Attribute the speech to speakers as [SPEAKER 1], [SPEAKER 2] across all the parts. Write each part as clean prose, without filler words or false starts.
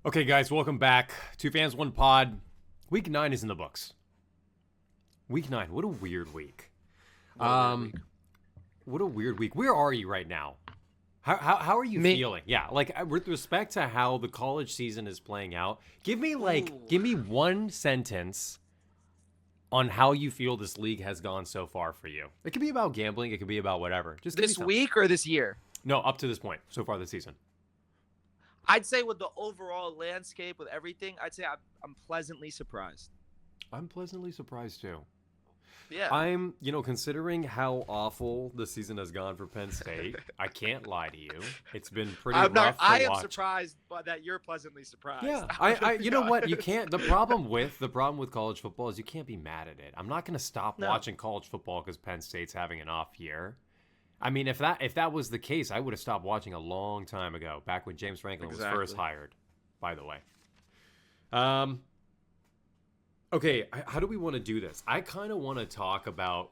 [SPEAKER 1] Okay, guys, welcome back. Two Fans, One Pod. Week 9 is in the books. Week 9, what a weird week.
[SPEAKER 2] What a weird week.
[SPEAKER 1] What a weird week. Where are you right now? How are you
[SPEAKER 2] Me?
[SPEAKER 1] feeling? Yeah, like with respect to how the college season is playing out, give me one sentence on how you feel this league has gone so far for you. It could be about gambling, it could be about whatever. Just give me
[SPEAKER 2] This
[SPEAKER 1] something.
[SPEAKER 2] week or this year?
[SPEAKER 1] No, up to this point, so far this season.
[SPEAKER 2] I'd say with the overall landscape, with everything, I'd say I'm pleasantly surprised.
[SPEAKER 1] I'm pleasantly surprised too.
[SPEAKER 2] Yeah.
[SPEAKER 1] I'm, considering how awful the season has gone for Penn State, I can't lie to you. It's been pretty rough to
[SPEAKER 2] I am
[SPEAKER 1] watch.
[SPEAKER 2] surprised by that you're pleasantly surprised.
[SPEAKER 1] Yeah, you know what? You can't. The problem with college football is you can't be mad at it. I'm not going to stop watching college football because Penn State's having an off year. I mean, if that was the case, I would have stopped watching a long time ago, back when James Franklin was first hired, by the way. Okay, how do we want to do this? I kind of want to talk about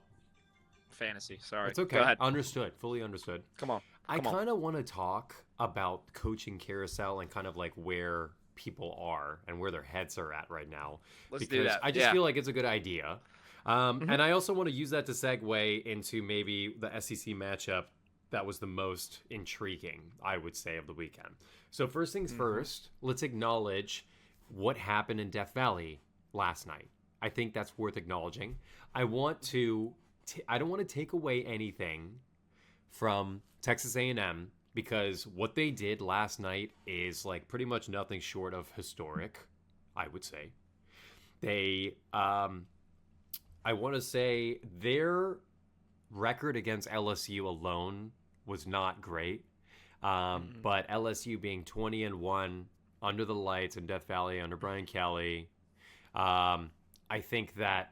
[SPEAKER 2] fantasy. Sorry.
[SPEAKER 1] It's okay.
[SPEAKER 2] Go ahead.
[SPEAKER 1] Understood. Fully understood.
[SPEAKER 2] Come on.
[SPEAKER 1] I kind of want to talk about coaching carousel and kind of like where people are and where their heads are at right now.
[SPEAKER 2] Let's do that.
[SPEAKER 1] I just feel like it's a good idea. And I also want to use that to segue into maybe the SEC matchup that was the most intriguing, I would say, of the weekend. So first things first, let's acknowledge what happened in Death Valley last night. I think that's worth acknowledging. I don't want to take away anything from Texas A&M because what they did last night is like pretty much nothing short of historic, I would say. They I want to say their record against LSU alone was not great. But LSU being 20-1 under the lights in Death Valley under Brian Kelly, I think that,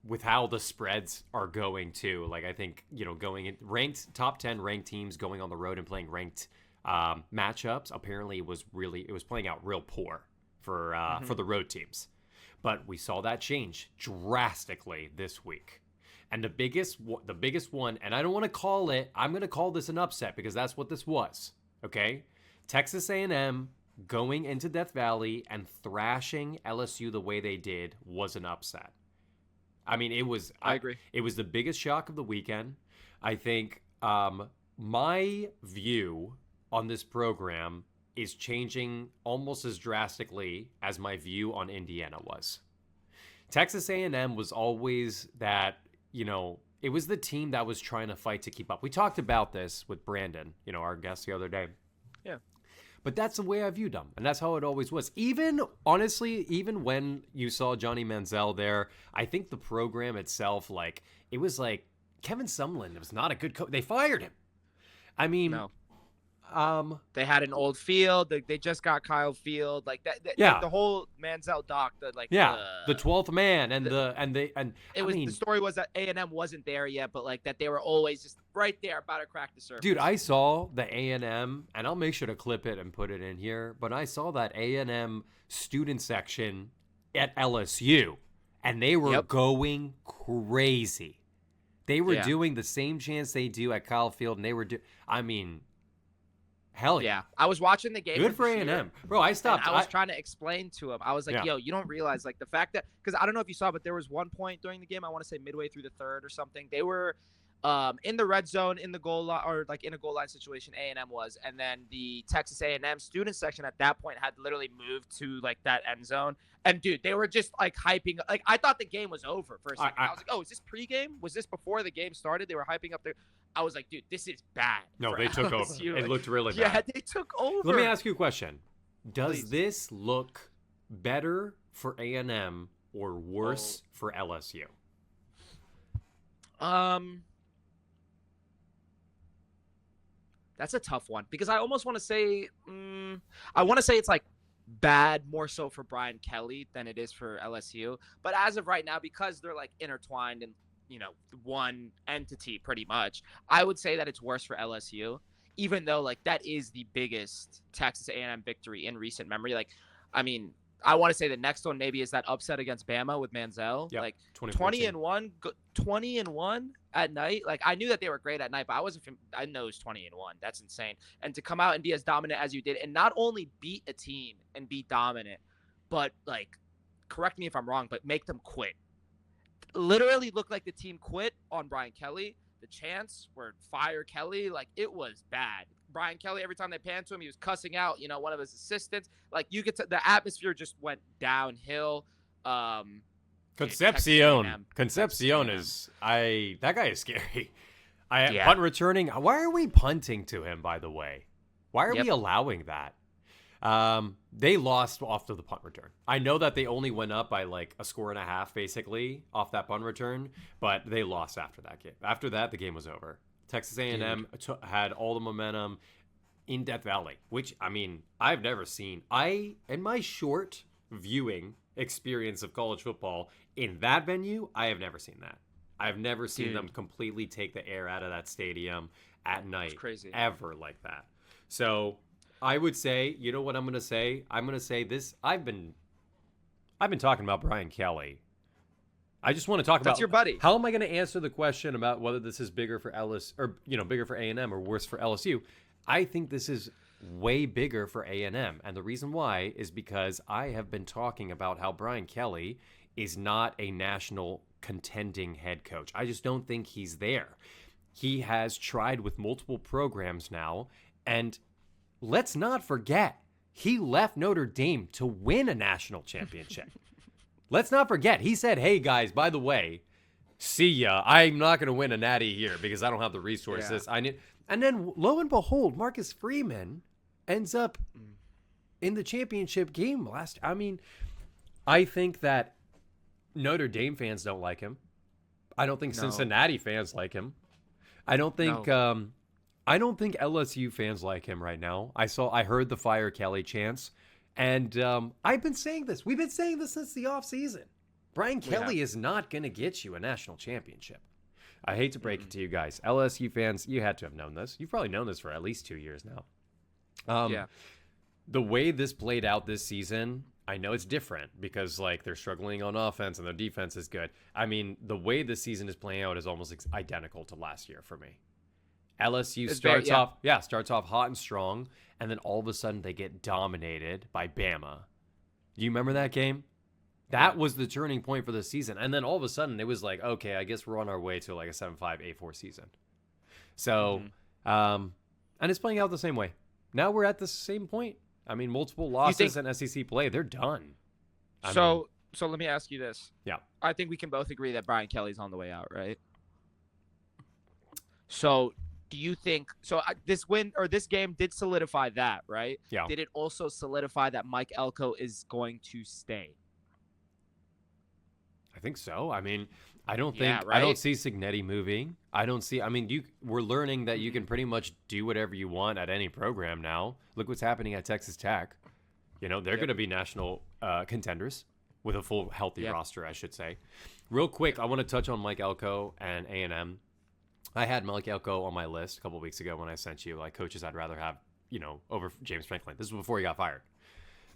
[SPEAKER 1] with how the spreads are going too, like I think, going in ranked top 10 ranked teams going on the road and playing ranked matchups, apparently it was playing out real poor for the road teams. But we saw that change drastically this week. And the biggest one, and I don't want to call it, I'm going to call this an upset because that's what this was, okay? Texas A&M going into Death Valley and thrashing LSU the way they did was an upset. I mean, I
[SPEAKER 2] agree.
[SPEAKER 1] It was the biggest shock of the weekend. I think my view on this program is changing almost as drastically as my view on Indiana was. Texas A&M was always that, it was the team that was trying to fight to keep up. We talked about this with Brandon, our guest the other day.
[SPEAKER 2] Yeah.
[SPEAKER 1] But that's the way I viewed them, and that's how it always was. Even when you saw Johnny Manziel there, I think the program itself, it was like Kevin Sumlin was not a good coach. They fired him. I mean,
[SPEAKER 2] no. They had an old Field. They just got Kyle Field. Like that.
[SPEAKER 1] Yeah.
[SPEAKER 2] The whole Manziel doc.
[SPEAKER 1] The 12th man
[SPEAKER 2] the story was that A&M wasn't there yet, but like that they were always just right there about to crack the surface.
[SPEAKER 1] Dude, I saw the A&M, and I'll make sure to clip it and put it in here. But I saw that A&M student section at LSU, and they were going crazy. They were doing the same chants they do at Kyle Field, and they were hell yeah.
[SPEAKER 2] I was watching the game.
[SPEAKER 1] Good for A&M. Bro, I stopped.
[SPEAKER 2] I was trying to explain to him. I was like, yo, you don't realize like the fact that, because I don't know if you saw, but there was one point during the game, I want to say midway through the third or something, they were in the red zone, in the goal line, or like in a goal line situation, A&M was, and then the Texas A&M student section at that point had literally moved to like that end zone. And dude, they were just like hyping. Like I thought the game was over for a second. I was like, oh, is this pregame? Was this before the game started? They were hyping up their. I was like, dude, this is bad.
[SPEAKER 1] No, they took over. It looked really bad.
[SPEAKER 2] Yeah, they took over.
[SPEAKER 1] Let me ask you a question. Does this look better for A&M or worse for LSU?
[SPEAKER 2] That's a tough one because I almost want to say, it's like bad more so for Brian Kelly than it is for LSU. But as of right now, because they're like intertwined in, one entity pretty much, I would say that it's worse for LSU, even though like that is the biggest Texas A&M victory in recent memory. Like, I mean, I want to say the next one maybe is that upset against Bama with Manziel.
[SPEAKER 1] Yep,
[SPEAKER 2] Like
[SPEAKER 1] 2014.
[SPEAKER 2] 20-1 at night. Like I knew that they were great at night, but I know it was 20-1. That's insane. And to come out and be as dominant as you did, and not only beat a team and be dominant, but like, correct me if I'm wrong, but make them quit. Literally looked like the team quit on Brian Kelly. The chants were fire Kelly. Like it was bad. Brian Kelly, every time they panned to him, he was cussing out, one of his assistants. Like you could, the atmosphere just went downhill.
[SPEAKER 1] Concepcion is that guy is scary. Punt returning. Why are we punting to him? By the way, why are we allowing that? They lost off to the punt return. I know that they only went up by like a score and a half, basically, off that punt return, but they lost after that game. After that, the game was over. Texas A&M had all the momentum in Death Valley, which, I mean, I've never seen. In my short viewing experience of college football, in that venue, I have never seen that. I've never seen them completely take the air out of that stadium at night.
[SPEAKER 2] It's crazy.
[SPEAKER 1] Ever like that. So I would say, you know what I'm going to say? I'm going to say this. I've been talking about Brian Kelly. I just want to talk about
[SPEAKER 2] That's your buddy.
[SPEAKER 1] How am I going to answer the question about whether this is bigger for Ellis or bigger for A&M or worse for LSU? I think this is way bigger for A&M, and the reason why is because I have been talking about how Brian Kelly is not a national contending head coach. I just don't think he's there. He has tried with multiple programs now, and let's not forget, he left Notre Dame to win a national championship. Let's not forget, he said, hey, guys, by the way, see ya. I'm not going to win a natty here because I don't have the resources. Yeah. And then, lo and behold, Marcus Freeman ends up in the championship game last. I mean, I think that Notre Dame fans don't like him. I don't think Cincinnati fans like him. I don't think LSU fans like him right now. I heard the Fire Kelly chants. And I've been saying this. We've been saying this since the offseason. Brian Kelly is not going to get you a national championship. I hate to break it to you guys. LSU fans, you had to have known this. You've probably known this for at least 2 years now. The way this played out this season, I know it's different because like they're struggling on offense and their defense is good. I mean, the way this season is playing out is almost identical to last year for me. LSU starts off hot and strong, and then all of a sudden they get dominated by Bama. Do you remember that game? That was the turning point for the season. And then all of a sudden it was like, okay, I guess we're on our way to like a 7-5, 8-4 season. So, and it's playing out the same way. Now we're at the same point. I mean, multiple losses in SEC play, they're done.
[SPEAKER 2] So let me ask you this.
[SPEAKER 1] Yeah.
[SPEAKER 2] I think we can both agree that Brian Kelly's on the way out, right? So do you think this win or this game did solidify that, right?
[SPEAKER 1] Yeah.
[SPEAKER 2] Did it also solidify that Mike Elko is going to stay?
[SPEAKER 1] I think so. I mean, I don't see Cignetti moving. We're learning that you can pretty much do whatever you want at any program now. Look what's happening at Texas Tech. They're going to be national contenders with a full healthy roster, I should say. Real quick, I want to touch on Mike Elko and A&M. I had Mike Elko on my list a couple weeks ago when I sent you like coaches I'd rather have, over James Franklin. This was before he got fired.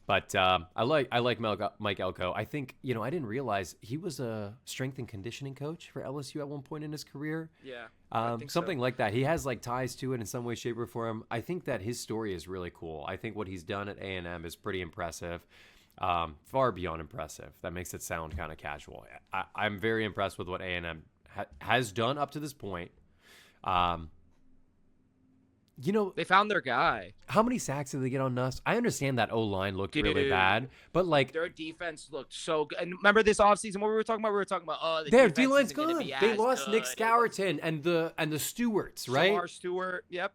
[SPEAKER 1] But I like Mike Elko. I think, I didn't realize he was a strength and conditioning coach for LSU at one point in his career.
[SPEAKER 2] Yeah.
[SPEAKER 1] Something like that. He has like ties to it in some way, shape, or form. I think that his story is really cool. I think what he's done at A&M is pretty impressive. Far beyond impressive. That makes it sound kind of casual. I'm very impressed with what A&M has done up to this point.
[SPEAKER 2] They found their guy.
[SPEAKER 1] How many sacks did they get on Nuss? I understand that O-line looked really bad, but like
[SPEAKER 2] their defense looked so good. And remember this offseason, what we were talking about? We were talking about
[SPEAKER 1] their D-line's good. They lost Nick Scourton and the Stewarts, right?
[SPEAKER 2] Samar Stewart. Yep.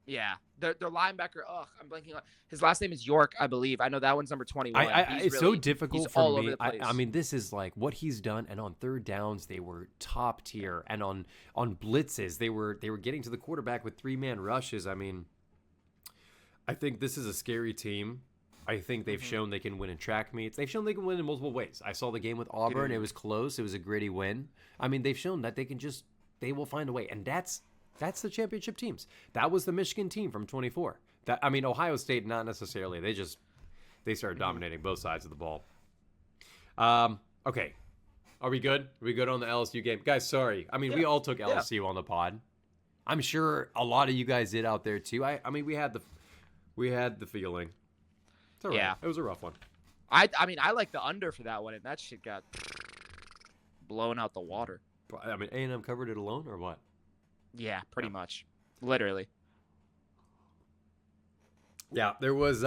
[SPEAKER 2] Yeah. Their linebacker, I'm blanking on his last name is York, I believe. I know that one's number 21.
[SPEAKER 1] It's so difficult for
[SPEAKER 2] all
[SPEAKER 1] me.
[SPEAKER 2] Over the place.
[SPEAKER 1] I mean, this is like what he's done, and on third downs they were top tier, and on blitzes they were getting to the quarterback with 3-man rushes. I mean, I think this is a scary team. I think they've shown they can win in track meets. They've shown they can win in multiple ways. I saw the game with Auburn. It was close. It was a gritty win. I mean, they've shown that they will find a way, and that's the championship teams. That was the Michigan team from 24. That I mean, Ohio State not necessarily. They started dominating both sides of the ball. Okay. Are we good? Are we good on the LSU game? Guys, sorry. I mean, we all took LSU on the pod. I'm sure a lot of you guys did out there too. I mean, we had the feeling. It's all right.
[SPEAKER 2] Yeah.
[SPEAKER 1] It was a rough one.
[SPEAKER 2] I mean, I like the under for that one, and that shit got blown out the water.
[SPEAKER 1] I mean, A&M covered it alone or what?
[SPEAKER 2] Yeah, pretty much. Literally.
[SPEAKER 1] Yeah, there was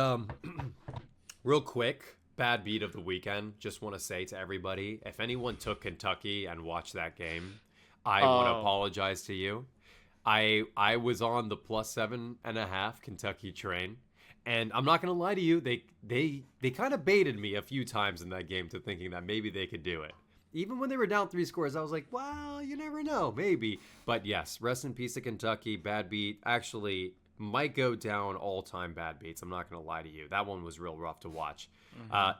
[SPEAKER 1] real quick bad beat of the weekend. Just want to say to everybody, if anyone took Kentucky and watched that game, I want to apologize to you. I was on the +7.5 Kentucky train, and I'm not gonna lie to you, they kind of baited me a few times in that game to thinking that maybe they could do it. Even when they were down 3 scores, I was like, well, you never know, maybe. But yes, rest in peace to Kentucky. Bad beat. Actually, might go down all-time bad beats. I'm not going to lie to you. That one was real rough to watch.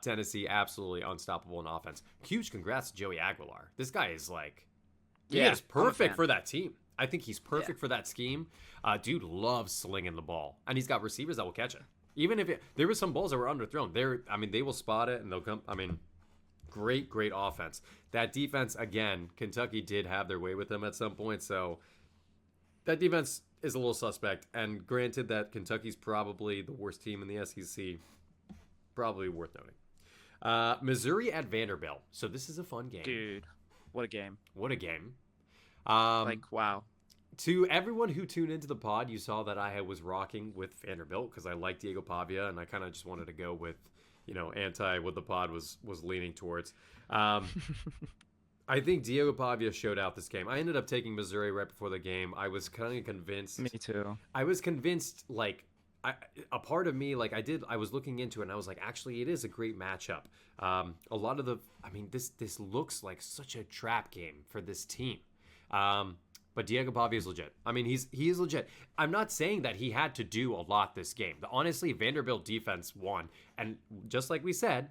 [SPEAKER 1] Tennessee, absolutely unstoppable in offense. Huge congrats to Joey Aguilar. This guy is like, he is perfect for that team. I think he's perfect for that scheme. Dude loves slinging the ball. And he's got receivers that will catch it. Even if there were some balls that were underthrown. They will spot it and they'll come. Great offense. That defense, again, Kentucky did have their way with them at some point, so that defense is a little suspect. And granted that Kentucky's probably the worst team in the SEC, probably worth noting. Missouri at Vanderbilt. So this is a fun game.
[SPEAKER 2] Dude, what a game.
[SPEAKER 1] What a game.
[SPEAKER 2] Wow.
[SPEAKER 1] To everyone who tuned into the pod, you saw that I was rocking with Vanderbilt because I like Diego Pavia, and I kind of just wanted to go with anti what the pod was leaning towards. I think Diego Pavia showed out this game. I ended up taking Missouri right before the game. I was kind of convinced.
[SPEAKER 2] Me too.
[SPEAKER 1] I was convinced, a part of me, I was looking into it, and I was like, actually, it is a great matchup. A lot of this looks like such a trap game for this team. But Diego Pavia is legit. I mean, he is legit. I'm not saying that he had to do a lot this game. Honestly, Vanderbilt defense won. And just like we said,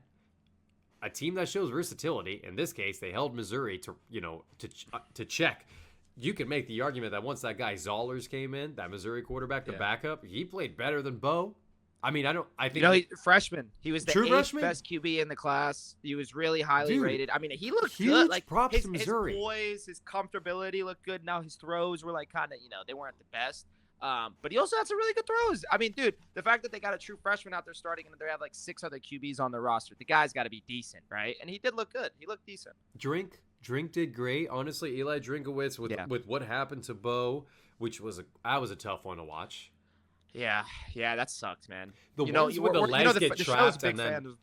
[SPEAKER 1] a team that shows versatility, in this case, they held Missouri to check. You could make the argument that once that guy Zollers came in, that Missouri quarterback, the backup, he played better than Bo. I mean, I think
[SPEAKER 2] he's freshman. He was the eighth best QB in the class. He was really highly rated. I mean, he looked good. Like
[SPEAKER 1] props to Missouri.
[SPEAKER 2] His poise, his comfortability looked good. Now his throws were kind of, they weren't the best. But he also had some really good throws. I mean, dude, the fact that they got a true freshman out there starting and they have 6 other QBs on the roster, the guy's got to be decent, right? And he did look good. He looked decent.
[SPEAKER 1] Drink did great. Honestly, Eli Drinkowitz with what happened to Bo, which was a tough one to watch.
[SPEAKER 2] Yeah, that sucked, man.
[SPEAKER 1] The ones where the legs get trapped and then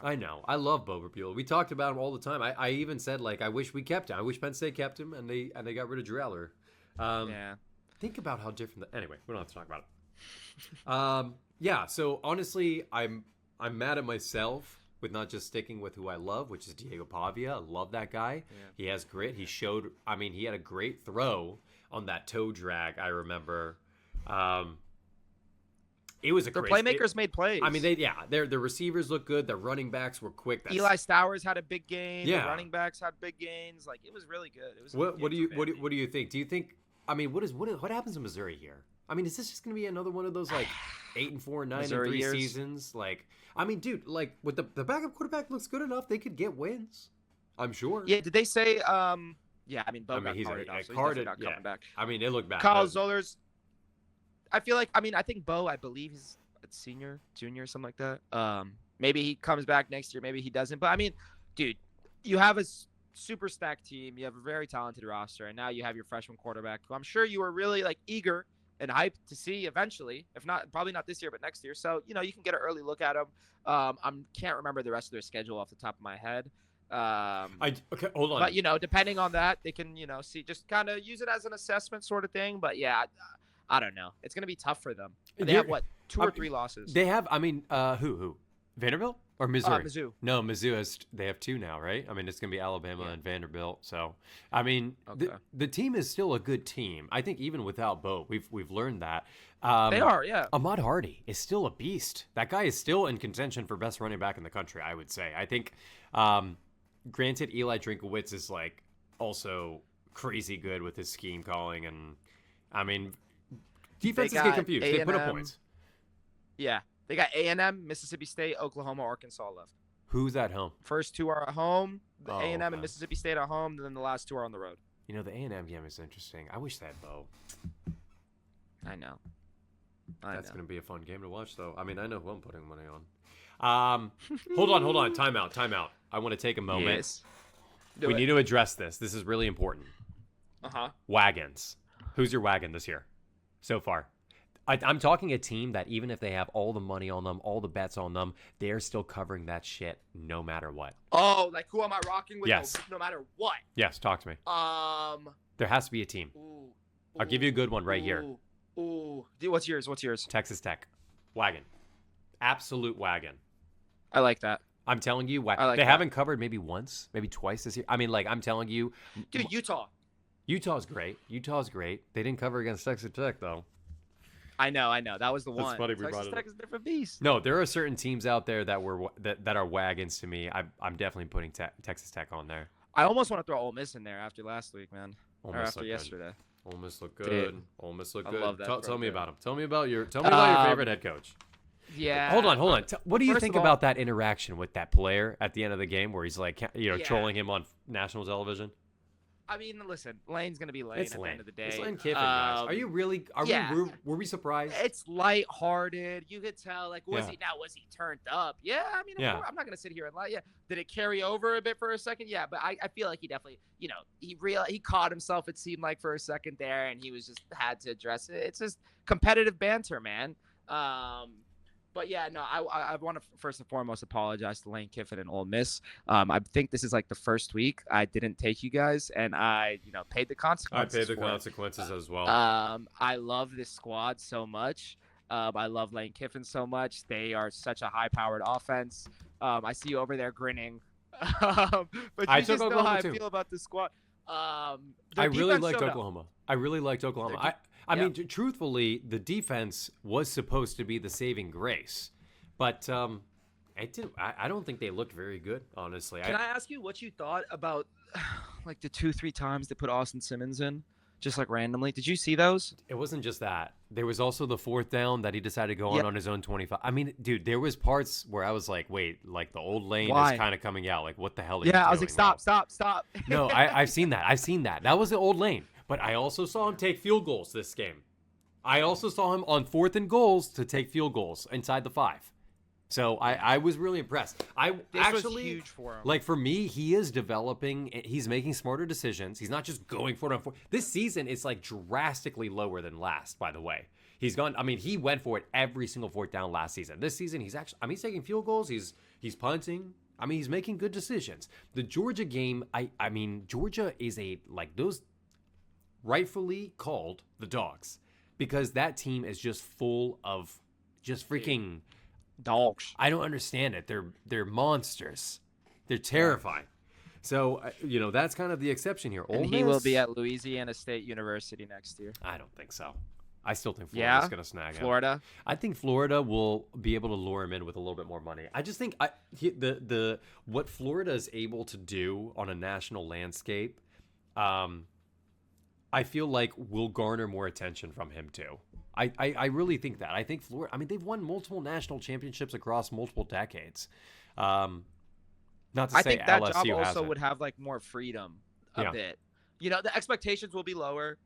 [SPEAKER 2] I
[SPEAKER 1] know. I love Bo Buell. We talked about him all the time. I even said I wish we kept him. I wish Penn State kept him and they got rid of Drew Aller. Think about how different. Anyway, we don't have to talk about it. So honestly, I'm mad at myself with not just sticking with who I love, which is Diego Pavia. I love that guy. Yeah. He has grit. He showed. I mean, he had a great throw on that toe drag. I remember. It was
[SPEAKER 2] their playmakers made plays.
[SPEAKER 1] I mean, their receivers looked good. Their running backs were quick.
[SPEAKER 2] Eli Stowers had a big game. Yeah. The running backs had big gains. It was really good. It was.
[SPEAKER 1] What do you think? Do you think? I mean, what happens in Missouri here? I mean, is this just going to be another one of those 8-4, 9-3 seasons? I mean, dude, with the backup quarterback looks good enough, they could get wins. I'm sure.
[SPEAKER 2] Yeah. Did they say? Bo got
[SPEAKER 1] he's
[SPEAKER 2] carded off, so
[SPEAKER 1] carded.
[SPEAKER 2] He's not coming back.
[SPEAKER 1] I mean, it looked bad.
[SPEAKER 2] Kyle Zollers. I feel I think Bo, I believe he's a senior, junior, something like that. Maybe he comes back next year. Maybe he doesn't. But I mean, dude, you have a super stacked team. You have a very talented roster, and now you have your freshman quarterback, who I'm sure you were really eager and hyped to see eventually. If not, probably not this year, but next year. So you can get an early look at him. I can't remember the rest of their schedule off the top of my head.
[SPEAKER 1] Okay, hold on.
[SPEAKER 2] But depending on that, they can see, just kind of use it as an assessment sort of thing. But yeah. I don't know. It's going to be tough for them. They have, 2 or 3 losses?
[SPEAKER 1] They have, who? Vanderbilt or Missouri?
[SPEAKER 2] Mizzou.
[SPEAKER 1] No, Mizzou they have 2 now, right? I mean, it's going to be Alabama and Vanderbilt. So, I mean, the team is still a good team. I think even without Bo, we've learned that.
[SPEAKER 2] They are, yeah.
[SPEAKER 1] Ahmad Hardy is still a beast. That guy is still in contention for best running back in the country, I would say. I think, granted, Eli Drinkowitz is, also crazy good with his scheme calling. And, I mean... Defenses get confused. They put up points.
[SPEAKER 2] Yeah, they got A&M, Mississippi State, Oklahoma, Arkansas left.
[SPEAKER 1] Who's at home?
[SPEAKER 2] First two are at home. The
[SPEAKER 1] Oh,
[SPEAKER 2] A&M
[SPEAKER 1] okay.
[SPEAKER 2] and Mississippi State at home. And then the last two are on the road.
[SPEAKER 1] You know, the A&M game is interesting. I wish they had Bo.
[SPEAKER 2] I know.
[SPEAKER 1] That's going to be a fun game to watch, though. I mean, I know who I'm putting money on. Hold on. Time out. I want to take a moment.
[SPEAKER 2] Yes.
[SPEAKER 1] We need to address this. This is really important.
[SPEAKER 2] Uh-huh.
[SPEAKER 1] Wagons. Who's your wagon this year so far? I'm talking a team that even if they have all the money on them, all the bets on them, they're still covering that shit no matter what.
[SPEAKER 2] Oh, like who am I rocking with?
[SPEAKER 1] Yes.
[SPEAKER 2] No matter what.
[SPEAKER 1] Yes, talk to me. There has to be a team. I'll give you a good one right here.
[SPEAKER 2] Ooh. What's yours?
[SPEAKER 1] Texas Tech. Wagon. Absolute wagon.
[SPEAKER 2] I like that.
[SPEAKER 1] I'm telling you,
[SPEAKER 2] like
[SPEAKER 1] they
[SPEAKER 2] that.
[SPEAKER 1] haven't covered maybe once, maybe twice this year. I mean, like, I'm telling you.
[SPEAKER 2] Dude, Utah.
[SPEAKER 1] Utah's great. They didn't cover against Texas Tech, though.
[SPEAKER 2] I know. That was the one.
[SPEAKER 1] That's funny we brought
[SPEAKER 2] Texas
[SPEAKER 1] it
[SPEAKER 2] Tech
[SPEAKER 1] up.
[SPEAKER 2] is a different beast.
[SPEAKER 1] No, there are certain teams out there that are wagons to me. I'm definitely putting Texas Tech on there.
[SPEAKER 2] I almost want to throw Ole Miss in there after last week, man.
[SPEAKER 1] Ole
[SPEAKER 2] Or
[SPEAKER 1] Miss
[SPEAKER 2] after
[SPEAKER 1] look
[SPEAKER 2] yesterday.
[SPEAKER 1] Ole Miss look good.
[SPEAKER 2] Dude,
[SPEAKER 1] Ole Miss look
[SPEAKER 2] I
[SPEAKER 1] good.
[SPEAKER 2] love that
[SPEAKER 1] Tell me
[SPEAKER 2] program.
[SPEAKER 1] about him. Tell me about your favorite head coach.
[SPEAKER 2] Yeah.
[SPEAKER 1] Hold on. What do you
[SPEAKER 2] First
[SPEAKER 1] think
[SPEAKER 2] of all-
[SPEAKER 1] about that interaction with that player at the end of the game where he's like,
[SPEAKER 2] Yeah.
[SPEAKER 1] trolling him on national television?
[SPEAKER 2] I mean, listen, Lane's gonna be Lane
[SPEAKER 1] It's
[SPEAKER 2] at
[SPEAKER 1] Lane.
[SPEAKER 2] the end of the day.
[SPEAKER 1] It's Lane Kiffin, guys. Are you really?
[SPEAKER 2] yeah.
[SPEAKER 1] Were we surprised?
[SPEAKER 2] It's lighthearted. You could tell, like, was
[SPEAKER 1] Yeah.
[SPEAKER 2] he turned up? Yeah, I mean,
[SPEAKER 1] Yeah.
[SPEAKER 2] I'm not gonna sit here and lie. Yeah, did it carry over a bit for a second? Yeah, but I feel like he definitely, he caught himself. It seemed like for a second there, and he was just had to address it. It's just competitive banter, man. But yeah, no, I want to first and foremost apologize to Lane Kiffin and Ole Miss. I think this is like the first week I didn't take you guys, and I, paid the consequences.
[SPEAKER 1] I paid the
[SPEAKER 2] for it.
[SPEAKER 1] consequences as well.
[SPEAKER 2] I love this squad so much. I love Lane Kiffin so much. They are such a high-powered offense. I see you over there grinning. But you
[SPEAKER 1] I
[SPEAKER 2] just
[SPEAKER 1] took
[SPEAKER 2] know
[SPEAKER 1] Oklahoma
[SPEAKER 2] how I
[SPEAKER 1] too.
[SPEAKER 2] feel about this squad.
[SPEAKER 1] I really liked Oklahoma. I mean, truthfully, the defense was supposed to be the saving grace, but it didn't. I don't think they looked very good, honestly.
[SPEAKER 2] Can I ask you what you thought about like the 2-3 times they put Austin Simmons in, just like randomly? Did you see those?
[SPEAKER 1] It wasn't just that. There was also the fourth down that he decided to go
[SPEAKER 2] Yep.
[SPEAKER 1] on his own 25. I mean, dude, there was parts where I was like, wait, like the old Lane
[SPEAKER 2] Why?
[SPEAKER 1] is kind of coming out. Like, what the hell are you
[SPEAKER 2] Yeah,
[SPEAKER 1] doing?
[SPEAKER 2] I was like, stop.
[SPEAKER 1] No, I've seen that. That was the old Lane. But I also saw him take field goals this game. I also saw him on 4th and goals to take field goals inside the 5. So I was really impressed.
[SPEAKER 2] This was huge for him.
[SPEAKER 1] Like, for me, he is developing. He's making smarter decisions. He's not just going for it on 4. This season is like drastically lower than last, by the way. He went for it every single 4th down last season. This season, he's taking field goals. He's punting. I mean, he's making good decisions. The Georgia game, I mean, Georgia is those rightfully called the dogs because that team is just full of just freaking
[SPEAKER 2] dogs.
[SPEAKER 1] I don't understand it. They're monsters. They're terrifying. So, that's kind of the exception here.
[SPEAKER 2] And he will be at Louisiana State University next year.
[SPEAKER 1] I don't think so. I still think Florida's going to snag him.
[SPEAKER 2] Florida?
[SPEAKER 1] I think Florida will be able to lure him in with a little bit more money. I just think what Florida is able to do on a national landscape, I feel like will garner more attention from him too. I really think that. I think Florida, they've won multiple national championships across multiple decades. Not to say
[SPEAKER 2] I think that
[SPEAKER 1] LSU
[SPEAKER 2] job also
[SPEAKER 1] hasn't.
[SPEAKER 2] would have like more freedom a bit. The expectations will be lower,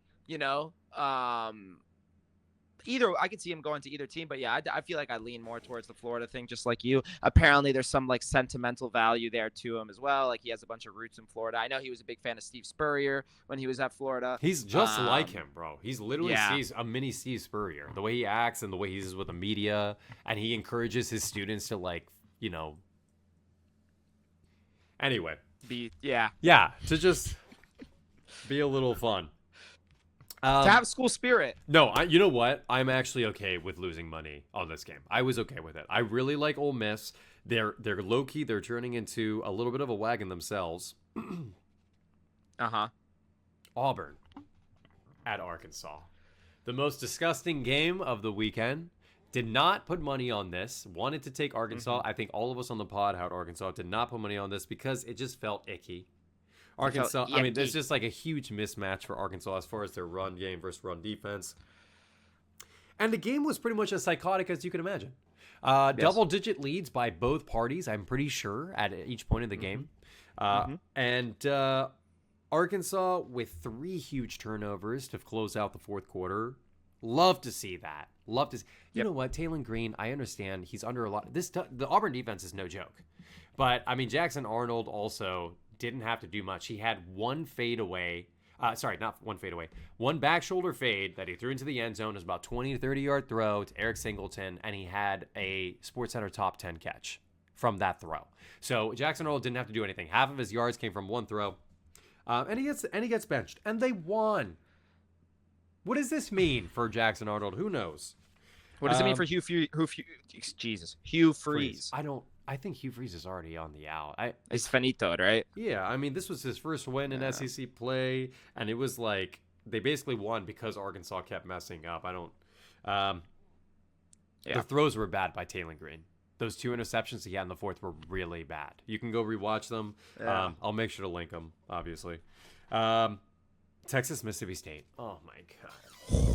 [SPEAKER 2] either I could see him going to either team, but yeah, I feel like I lean more towards the Florida thing, just like you. Apparently, there's some like sentimental value there to him as well. Like he has a bunch of roots in Florida. I know he was a big fan of Steve Spurrier when he was at Florida.
[SPEAKER 1] He's just like him, bro. He's literally
[SPEAKER 2] Yeah.
[SPEAKER 1] a mini Steve Spurrier. The way he acts and the way he's with the media, and he encourages his students to Anyway, to just be a little fun.
[SPEAKER 2] To have school spirit.
[SPEAKER 1] No, you know what? I'm actually okay with losing money on this game. I was okay with it. I really like Ole Miss. They're low key. They're turning into a little bit of a wagon themselves. Auburn at Arkansas. The most disgusting game of the weekend. Did not put money on this. Wanted to take Arkansas. I think all of us on the pod had Arkansas. Did not put money on this because it just felt icky. Arkansas, there's just like a huge mismatch for Arkansas as far as their run game versus run defense. And the game was pretty much as psychotic as you can imagine.
[SPEAKER 2] Yes.
[SPEAKER 1] Double-digit leads by both parties, I'm pretty sure, at each point in the game. And Arkansas with 3 huge turnovers to close out the fourth quarter. Love to see that. Love to see. You know what? Taylor Green, I understand he's under a lot. The Auburn defense is no joke. But, I mean, Jackson Arnold also didn't have to do much. He had one fadeaway. Not one fadeaway. One back shoulder fade that he threw into the end zone. It was about 20 to 30-yard throw to Eric Singleton, and he had a SportsCenter top 10 catch from that throw. So Jackson Arnold didn't have to do anything. Half of his yards came from one throw. And he gets benched. And they won. What does this mean for Jackson Arnold? Who knows?
[SPEAKER 2] What does it mean for Hugh Freeze?
[SPEAKER 1] I think Hugh Freeze is already on the out.
[SPEAKER 2] It's finito, right?
[SPEAKER 1] Yeah, I mean, this was his first win in SEC play, and it was like they basically won because Arkansas kept messing up. The throws were bad by Taylor Green. Those 2 interceptions he had in the fourth were really bad. You can go rewatch them. Yeah. I'll make sure to link them, obviously. Texas, Mississippi State. Oh, my God.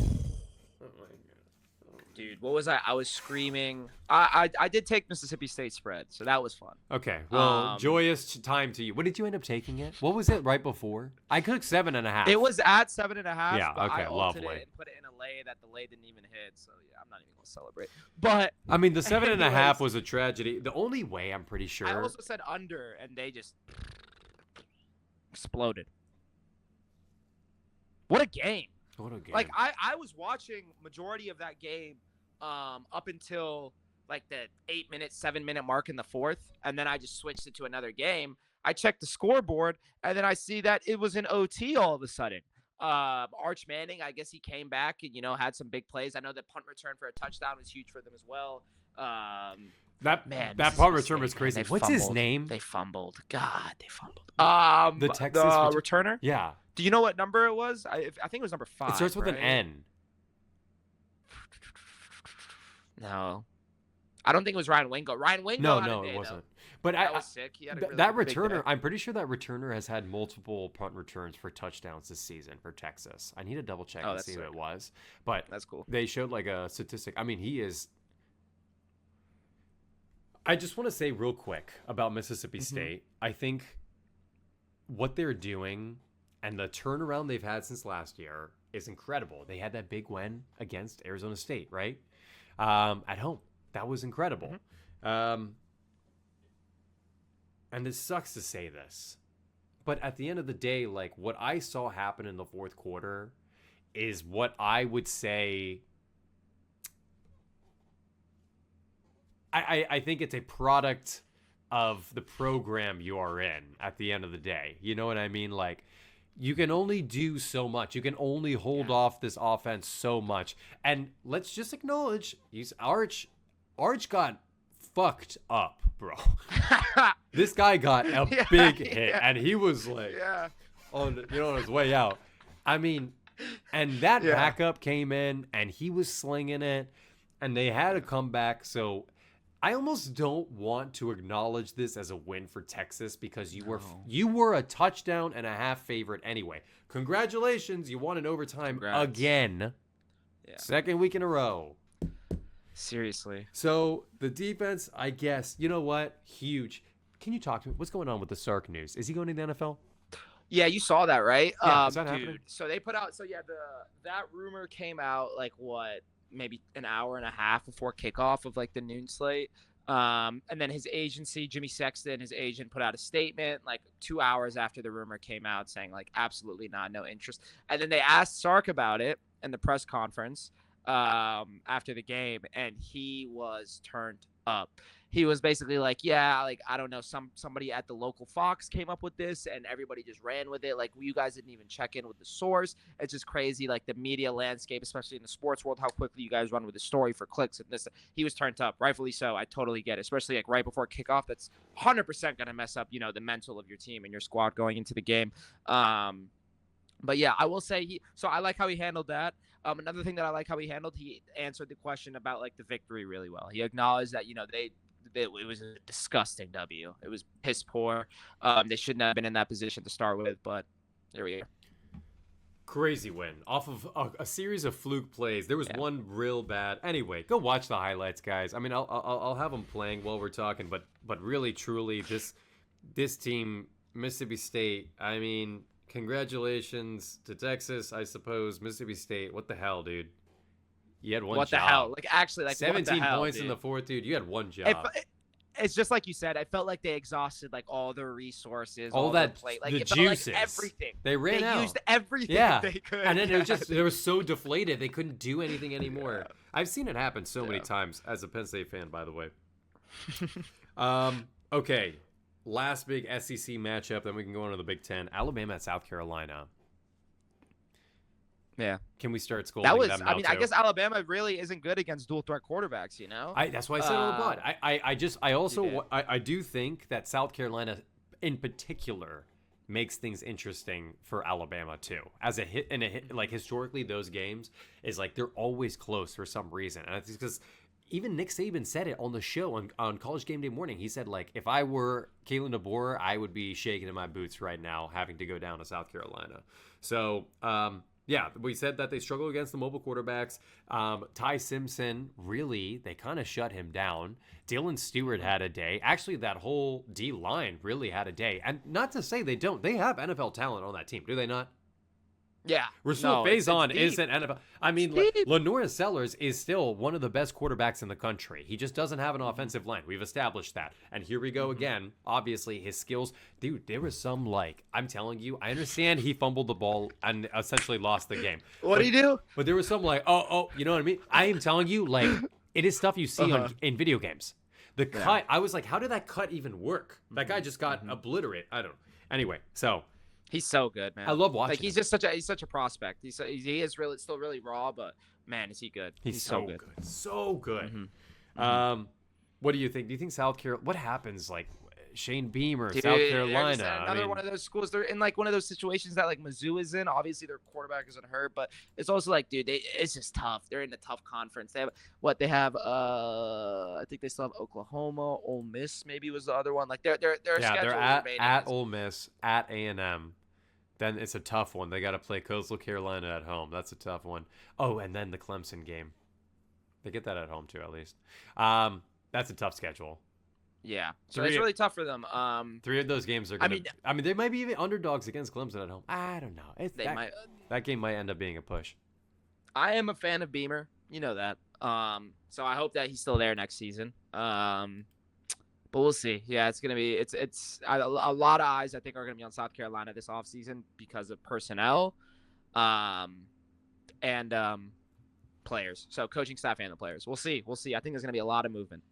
[SPEAKER 2] Dude, what was I? I was screaming. I did take Mississippi State spread, so that was fun.
[SPEAKER 1] Okay, well, joyous time to you. What did you end up taking it? What was it right before? I took 7.5.
[SPEAKER 2] It was at 7.5.
[SPEAKER 1] Yeah, okay,
[SPEAKER 2] I
[SPEAKER 1] lovely.
[SPEAKER 2] It and put it in a lay that the lay didn't even hit, so yeah, I'm not even gonna celebrate. But
[SPEAKER 1] I mean, the 7.5 was a tragedy. The only way, I'm pretty sure.
[SPEAKER 2] I also said under, and they just exploded. What a game!
[SPEAKER 1] What a game.
[SPEAKER 2] Like I was watching majority of that game up until like the 7-minute mark in the fourth, and then I just switched it to another game. I checked the scoreboard, and then I see that it was an OT all of a sudden. Arch Manning, I guess he came back and had some big plays. I know the punt return for a touchdown was huge for them as well.
[SPEAKER 1] That punt return was crazy. What's his name?
[SPEAKER 2] They fumbled. God, they fumbled.
[SPEAKER 1] The Texas
[SPEAKER 2] returner.
[SPEAKER 1] Yeah.
[SPEAKER 2] Do you know what number it was? I think it was number 5.
[SPEAKER 1] It starts with an N.
[SPEAKER 2] No, I don't think it was Ryan Wingo. Ryan Wingo.
[SPEAKER 1] No, it wasn't. But
[SPEAKER 2] that was sick. He had a really
[SPEAKER 1] that
[SPEAKER 2] big
[SPEAKER 1] returner,
[SPEAKER 2] day.
[SPEAKER 1] I'm pretty sure that returner has had multiple punt returns for touchdowns this season for Texas. I need to double check and see who it was. But
[SPEAKER 2] that's cool.
[SPEAKER 1] They showed like a statistic. I mean, he is. I just want to say real quick about Mississippi State. I think what they're doing and the turnaround they've had since last year is incredible. They had that big win against Arizona State, right? At home. That was incredible. And it sucks to say this, but at the end of the day, like what I saw happen in the fourth quarter is what I would say. I think it's a product of the program you are in at the end of the day. You know what I mean? Like, you can only do so much. You can only hold off this offense so much. And let's just acknowledge Arch got fucked up, bro. This guy got a big hit, and he was like on his way out. I mean, and that backup came in, and he was slinging it, and they had a comeback. So I almost don't want to acknowledge this as a win for Texas because you were a touchdown and a half favorite anyway. Congratulations, you won in overtime again. Yeah. Second week in a row.
[SPEAKER 2] Seriously.
[SPEAKER 1] So the defense, I guess, you know what? Huge. Can you talk to me? What's going on with the Sark news? Is he going to the NFL?
[SPEAKER 2] Yeah, you saw that, right?
[SPEAKER 1] Yeah, is that happening?
[SPEAKER 2] Dude, so they put out. So yeah, that rumor came out like maybe an hour and a half before kickoff of like the noon slate. And then his agency, Jimmy Sexton, his agent, put out a statement like 2 hours after the rumor came out saying like absolutely not, no interest. And then they asked Sark about it in the press conference after the game, and he was turned up. He was basically like, yeah, like, I don't know, somebody at the local Fox came up with this and everybody just ran with it. Like, you guys didn't even check in with the source. It's just crazy, like, the media landscape, especially in the sports world, how quickly you guys run with the story for clicks and this. He was turned up, rightfully so. I totally get it, especially, like, right before kickoff. That's 100% going to mess up, the mental of your team and your squad going into the game. But, yeah, I will say so I like how he handled that. Another thing that I like how he handled, he answered the question about, like, the victory really well. He acknowledged that, it was a disgusting W. It was piss poor. They shouldn't have been in that position to start with, but here we are.
[SPEAKER 1] Crazy win off of a series of fluke plays. There was one real bad. Anyway, go watch the highlights, guys. I mean, I'll have them playing while we're talking, but really, truly, this team, Mississippi State. I mean, congratulations to Texas, I suppose. Mississippi State, what the hell, dude? You had one job.
[SPEAKER 2] What the hell? Like, actually, like,
[SPEAKER 1] 17
[SPEAKER 2] what the hell,
[SPEAKER 1] points
[SPEAKER 2] dude?
[SPEAKER 1] in the fourth, dude. You had one job.
[SPEAKER 2] It's just like you said. I felt like they exhausted like all their resources,
[SPEAKER 1] all that
[SPEAKER 2] play, like
[SPEAKER 1] the
[SPEAKER 2] it felt like
[SPEAKER 1] juices,
[SPEAKER 2] everything.
[SPEAKER 1] They ran out.
[SPEAKER 2] They used everything they could.
[SPEAKER 1] And then they were so deflated they couldn't do anything anymore. I've seen it happen so many times as a Penn State fan, by the way. Okay, last big SEC matchup, then we can go into the Big Ten. Alabama at South Carolina.
[SPEAKER 2] Yeah.
[SPEAKER 1] Can we start scolding them now,
[SPEAKER 2] I guess Alabama really isn't good against dual threat quarterbacks, you know?
[SPEAKER 1] That's why I said on the pod. I do think that South Carolina in particular makes things interesting for Alabama too. As a hit like historically those games is like they're always close for some reason. And it's because even Nick Saban said it on the show on College Game Day Morning. He said, like, if I were Kalen DeBoer, I would be shaking in my boots right now having to go down to South Carolina. So, yeah, we said that they struggle against the mobile quarterbacks. Ty Simpson, really, they kind of shut him down. Dylan Stewart had a day. Actually, that whole D-line really had a day. And not to say they don't. They have NFL talent on that team, do they not?
[SPEAKER 2] Yeah.
[SPEAKER 1] Rasul Faison isn't NFL. I mean, Lenora Sellers is still one of the best quarterbacks in the country. He just doesn't have an offensive line. We've established that. And here we go again. Obviously, his skills. Dude, there was some, like, I'm telling you, I understand he fumbled the ball and essentially lost the game.
[SPEAKER 2] What did he do?
[SPEAKER 1] But there was some, like, you know what I mean? I am telling you, like, it is stuff you see in video games. The cut, I was like, how did that cut even work? That guy just got obliterated. I don't know. Anyway, so.
[SPEAKER 2] He's so good, man.
[SPEAKER 1] I love watching.
[SPEAKER 2] Like he's just such a prospect. He is really still really raw, but man, is he good?
[SPEAKER 1] He's so good. So good. What do you think? Do you think South Carolina? What happens? Like Shane Beamer, South Carolina.
[SPEAKER 2] Another one of those schools. They're in like one of those situations that like Mizzou is in. Obviously, their quarterback isn't hurt, but it's also like, dude, it's just tough. They're in a tough conference. They have I think they still have Oklahoma, Ole Miss maybe was the other one. Like they're
[SPEAKER 1] at Ole Miss, at A&M. Then it's a tough one. They got to play Coastal Carolina at home. That's a tough one. Oh, and then the Clemson game. They get that at home too, at least. That's a tough schedule.
[SPEAKER 2] Yeah, so it's really tough for them.
[SPEAKER 1] 3 of those games are gonna. I mean, they might be even underdogs against Clemson at home. I don't know. That game might end up being a push.
[SPEAKER 2] I am a fan of Beamer. You know that. So I hope that he's still there next season. But we'll see. Yeah, it's gonna be it's a lot of eyes I think are gonna be on South Carolina this offseason because of personnel, and players. So coaching staff and the players. We'll see. I think there's gonna be a lot of movement.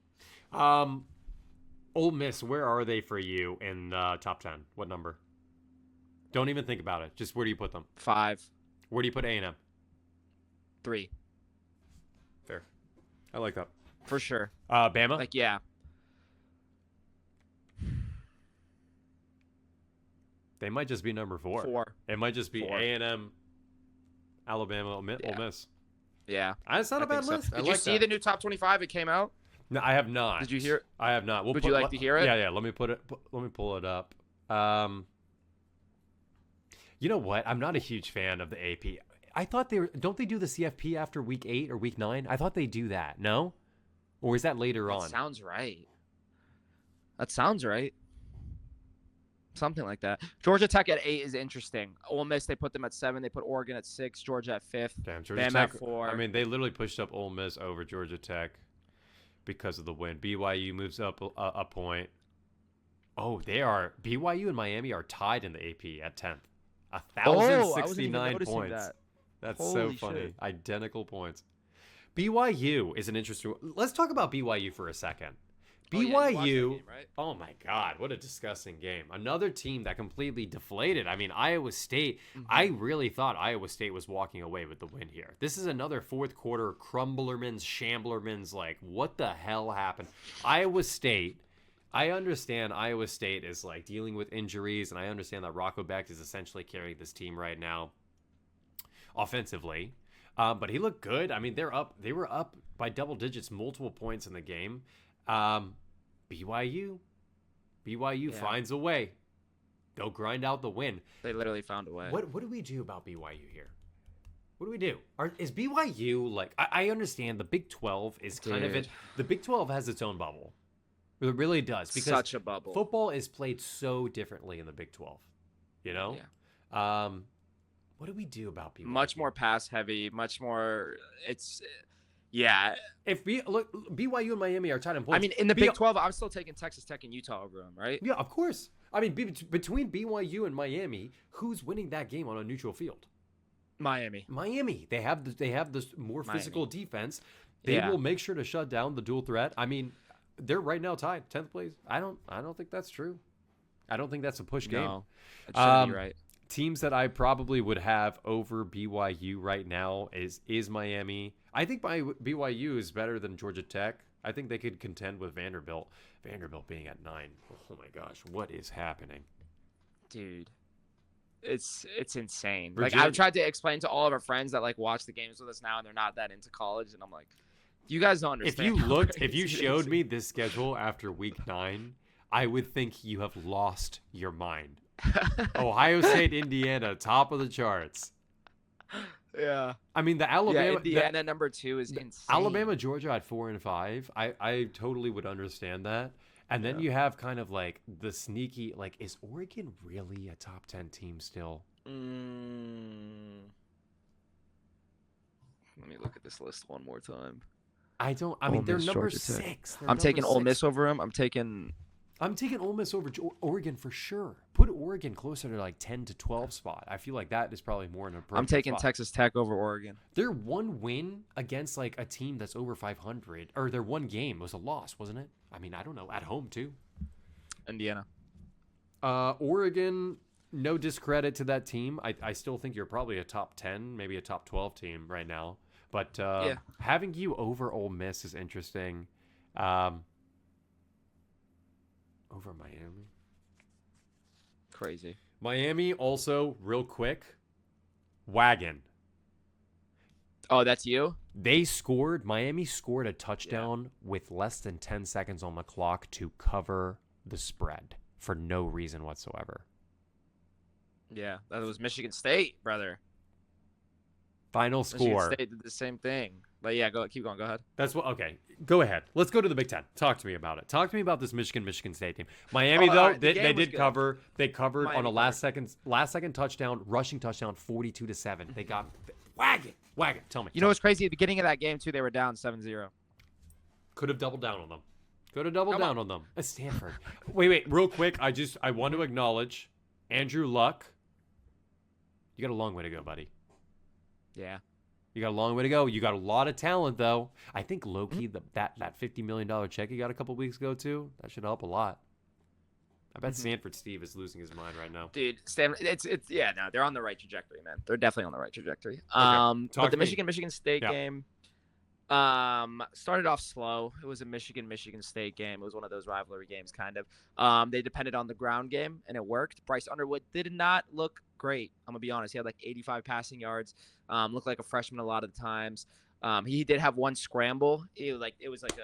[SPEAKER 1] Ole Miss, where are they for you in top 10? What number? Don't even think about it. Just where do you put them?
[SPEAKER 2] 5.
[SPEAKER 1] Where do you put A&M?
[SPEAKER 2] 3.
[SPEAKER 1] Fair. I like that.
[SPEAKER 2] For sure.
[SPEAKER 1] Bama?
[SPEAKER 2] Like, yeah.
[SPEAKER 1] They might just be number 4.
[SPEAKER 2] 4.
[SPEAKER 1] It might just be 4. A&M, Alabama, Ole Miss.
[SPEAKER 2] Yeah.
[SPEAKER 1] That's not a bad list.
[SPEAKER 2] Did you see the new top 25? It came out?
[SPEAKER 1] No, I have not.
[SPEAKER 2] Did you hear it?
[SPEAKER 1] I have not.
[SPEAKER 2] Would you like to hear it?
[SPEAKER 1] Yeah. Let me pull it up. You know what? I'm not a huge fan of the AP. I thought don't they do the CFP after week 8 or week 9? I thought they do that. No? Or is that later on?
[SPEAKER 2] Sounds right. That sounds right. Something like that. Georgia Tech at 8 is interesting. Ole Miss, they put them at 7. They put Oregon at 6. Georgia at 5th.
[SPEAKER 1] Damn, Georgia Tech at 4. I mean, they literally pushed up Ole Miss over Georgia Tech because of the win. BYU moves up a point. Oh, BYU and Miami are tied in the AP at 10th. 1,069 points. That's Holy so funny. Shit. Identical points. BYU is an interesting. Let's talk about BYU for a second. BYU, game, right? Oh my God, what a disgusting game. Another team that completely deflated. I mean, Iowa State, I really thought Iowa State was walking away with the win here. This is another fourth quarter crumblerman's, shamblerman's, like, what the hell happened? Iowa State, I understand Iowa State is like dealing with injuries, and I understand that Rocco Beck is essentially carrying this team right now offensively. But he looked good. I mean, they were up by double digits, multiple points in the game. BYU finds a way. They'll grind out the win.
[SPEAKER 2] They literally found a way.
[SPEAKER 1] What do we do about BYU here? What do we do? Is BYU like? I understand the Big 12 is kind of it. The Big 12 has its own bubble. It really does, because
[SPEAKER 2] such a bubble.
[SPEAKER 1] Football is played so differently in the Big 12. You know.
[SPEAKER 2] Yeah.
[SPEAKER 1] What do we do about BYU?
[SPEAKER 2] Much more pass heavy. Much more. It's. Yeah.
[SPEAKER 1] If BYU and Miami are tied in points.
[SPEAKER 2] I mean, in the Big 12, I'm still taking Texas Tech and Utah over them, right?
[SPEAKER 1] Yeah, of course. I mean, between BYU and Miami, who's winning that game on a neutral field?
[SPEAKER 2] Miami.
[SPEAKER 1] They have the more physical defense. They will make sure to shut down the dual threat. I mean, they're right now tied 10th place. I don't think that's true. I don't think that's a push game.
[SPEAKER 2] No, it shouldn't be right.
[SPEAKER 1] Teams that I probably would have over BYU right now is Miami. I think BYU is better than Georgia Tech. I think they could contend with Vanderbilt. Vanderbilt being at 9. Oh my gosh, what is happening?
[SPEAKER 2] Dude, it's insane. Like, I've tried to explain to all of our friends that like watch the games with us now and they're not that into college, and I'm like, you guys don't understand.
[SPEAKER 1] If you showed me this schedule after week 9, I would think you have lost your mind. Ohio State, Indiana, top of the charts.
[SPEAKER 2] Yeah.
[SPEAKER 1] I mean, the Alabama,
[SPEAKER 2] Indiana number 2 is insane.
[SPEAKER 1] Alabama, Georgia at 4 and 5. I totally would understand that. And then you have kind of like the sneaky, like, is Oregon really a top 10 team still?
[SPEAKER 2] Let me look at this list one more time.
[SPEAKER 1] They're number 6.
[SPEAKER 2] I'm taking Ole Miss over them. I'm taking
[SPEAKER 1] Ole Miss over Oregon for sure. Put Oregon closer to like 10 to 12 spot. I feel like that is probably more an appropriate
[SPEAKER 2] I'm taking
[SPEAKER 1] spot.
[SPEAKER 2] Texas Tech over Oregon.
[SPEAKER 1] Their one win against like a team that's over 500, or their one game was a loss, wasn't it? I mean, I don't know. At home too.
[SPEAKER 2] Indiana.
[SPEAKER 1] Oregon, no discredit to that team. I still think you're probably a top 10, maybe a top 12 team right now. But having you over Ole Miss is interesting. Over Miami.
[SPEAKER 2] Crazy.
[SPEAKER 1] Miami also, real quick, wagon.
[SPEAKER 2] Oh, that's you?
[SPEAKER 1] Miami scored a touchdown with less than 10 seconds on the clock to cover the spread for no reason whatsoever.
[SPEAKER 2] Yeah, that was Michigan State, brother.
[SPEAKER 1] Final score.
[SPEAKER 2] Michigan State did the same thing. But yeah, keep going. Go ahead.
[SPEAKER 1] Okay. Go ahead. Let's go to the Big Ten. Talk to me about it. Talk to me about this Michigan State team. Miami though, they did cover. They covered Miami on a last second touchdown, rushing touchdown, 42-7. They got wagon. Tell me.
[SPEAKER 2] You know what's crazy? At the beginning of that game too, they were down 7-0.
[SPEAKER 1] Could have doubled down on them. On them. Stanford. Wait. Real quick, I want to acknowledge Andrew Luck. You got a long way to go, buddy.
[SPEAKER 2] Yeah.
[SPEAKER 1] You got a long way to go. You got a lot of talent, though. I think low-key, that $50 million check he got a couple weeks ago, too, that should help a lot. I bet Stanford Steve is losing his mind right now.
[SPEAKER 2] Dude, Stanford, they're on the right trajectory, man. They're definitely on the right trajectory.
[SPEAKER 1] Okay.
[SPEAKER 2] But the Michigan State game started off slow. It was a Michigan State game. It was one of those rivalry games, kind of. They depended on the ground game, and it worked. Bryce Underwood did not look great. I'm gonna be honest. He had like 85 passing yards. Looked like a freshman a lot of the times. He did have one scramble. It was like